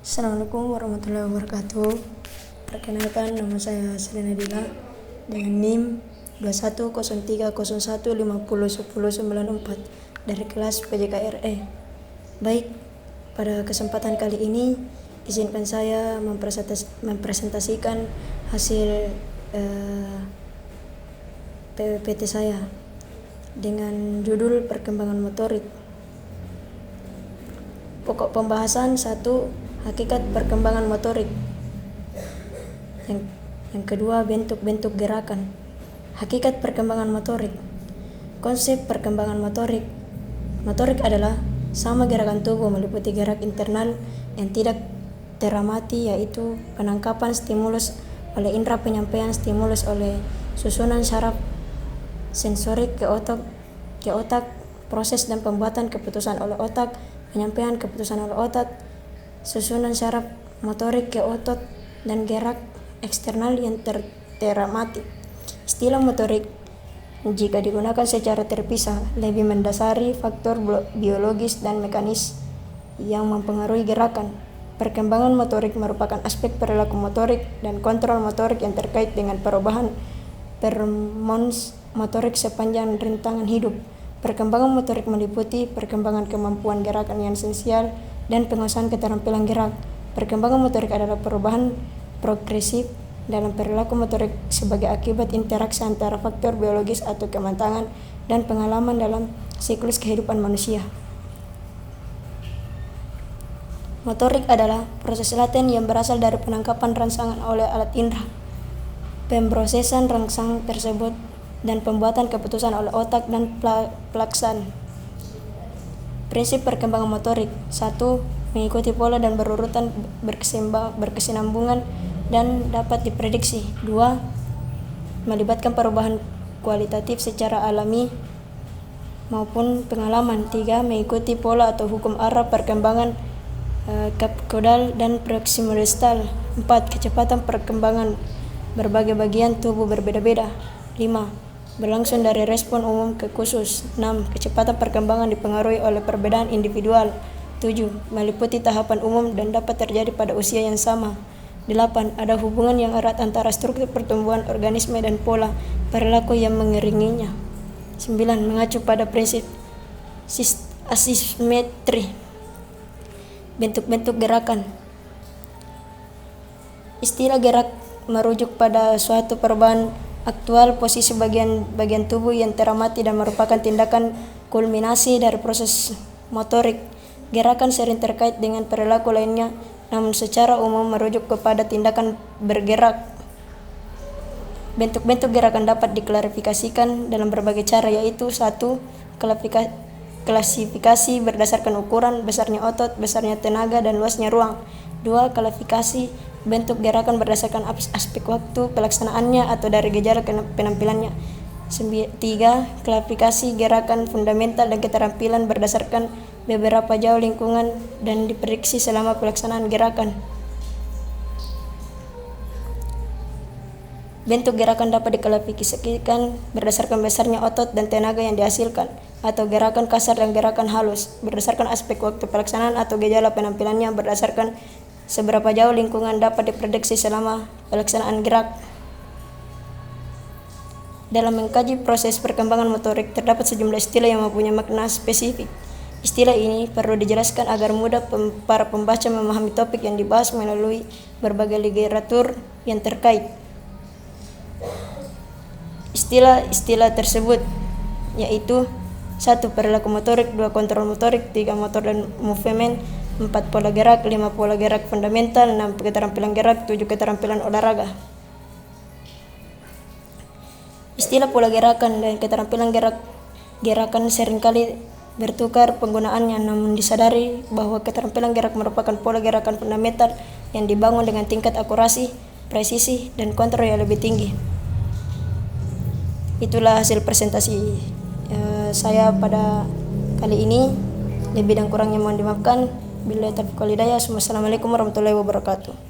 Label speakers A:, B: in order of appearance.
A: Assalamualaikum warahmatullahi wabarakatuh. Perkenalkan, nama saya Selena Dila dengan NIM 210301501094 dari kelas PJKRE. Baik, pada kesempatan kali ini izinkan saya mempresentasikan hasil PPT saya dengan judul perkembangan motorik. Pokok pembahasan 1. Hakikat perkembangan motorik. Yang kedua, bentuk-bentuk gerakan. Hakikat perkembangan motorik. Konsep perkembangan motorik. Motorik adalah sama gerakan tubuh meliputi gerak internal yang tidak teramati, yaitu penangkapan stimulus oleh indera penyampaian stimulus oleh susunan syaraf sensorik ke otak, proses dan pembuatan keputusan oleh otak, penyampaian keputusan oleh otak, susunan syaraf motorik ke otot, dan gerak eksternal yang teramati. Istilah motorik jika digunakan secara terpisah lebih mendasari faktor biologis dan mekanis yang mempengaruhi gerakan. Perkembangan motorik merupakan aspek perilaku motorik dan kontrol motorik yang terkait dengan perubahan performance motorik sepanjang rintangan hidup. Perkembangan motorik meliputi perkembangan kemampuan gerakan yang esensial dan penguasaan keterampilan gerak. Perkembangan motorik adalah perubahan progresif dalam perilaku motorik sebagai akibat interaksi antara faktor biologis atau kematangan dan pengalaman dalam siklus kehidupan manusia. Motorik adalah proses laten yang berasal dari penangkapan rangsangan oleh alat indera, pemrosesan rangsang tersebut, dan pembuatan keputusan oleh otak dan pelaksanaan. Prinsip perkembangan motorik. 1. Mengikuti pola dan berurutan berkesinambungan dan dapat diprediksi. 2. Melibatkan perubahan kualitatif secara alami maupun pengalaman. 3. Mengikuti pola atau hukum arah perkembangan kapkodal dan proximodistal. 4. Kecepatan perkembangan berbagai bagian tubuh berbeda-beda. 5. Berlangsung dari respon umum ke khusus. 6. Kecepatan perkembangan dipengaruhi oleh perbedaan individual. 7. Meliputi tahapan umum dan dapat terjadi pada usia yang sama. 8. Ada hubungan yang erat antara struktur pertumbuhan organisme dan pola perilaku yang mengiringinya. 9. Mengacu pada prinsip asimetri. Bentuk-bentuk gerakan. Istilah gerak merujuk pada suatu perubahan aktual posisi bagian tubuh yang teramati dan merupakan tindakan kulminasi dari proses motorik. Gerakan sering terkait dengan perilaku lainnya, namun secara umum merujuk kepada tindakan bergerak. Bentuk-bentuk gerakan dapat diklasifikasikan dalam berbagai cara, yaitu 1. Klasifikasi berdasarkan ukuran, besarnya otot, besarnya tenaga, dan luasnya ruang. 2. Klasifikasi bentuk gerakan berdasarkan aspek waktu pelaksanaannya atau dari gejala penampilannya. 3. Klasifikasi gerakan fundamental dan keterampilan berdasarkan beberapa jauh lingkungan dan diprediksi selama pelaksanaan gerakan. Bentuk gerakan dapat diklasifikasikan berdasarkan besarnya otot dan tenaga yang dihasilkan, atau gerakan kasar dan gerakan halus berdasarkan aspek waktu pelaksanaan atau gejala penampilannya berdasarkan seberapa jauh lingkungan dapat diprediksi selama pelaksanaan gerak. Dalam mengkaji proses perkembangan motorik, terdapat sejumlah istilah yang mempunyai makna spesifik. Istilah ini perlu dijelaskan agar mudah para pembaca memahami topik yang dibahas melalui berbagai literatur yang terkait. Istilah-istilah tersebut yaitu: 1. Perilaku motorik, 2. Kontrol motorik, 3. Motor dan movement, 4. Pola gerak, 5. Pola gerak fundamental, 6. Keterampilan gerak, 7. Keterampilan olahraga. Istilah pola gerakan dan keterampilan gerakan seringkali bertukar penggunaannya, namun disadari bahwa keterampilan gerak merupakan pola gerakan fundamental yang dibangun dengan tingkat akurasi, presisi, dan kontrol yang lebih tinggi. Itulah hasil presentasi saya pada kali ini. Lebih dan kurangnya mohon dimaafkan. Billahi taufiq wal hidayah. Wassalamualaikum warahmatullahi wabarakatuh.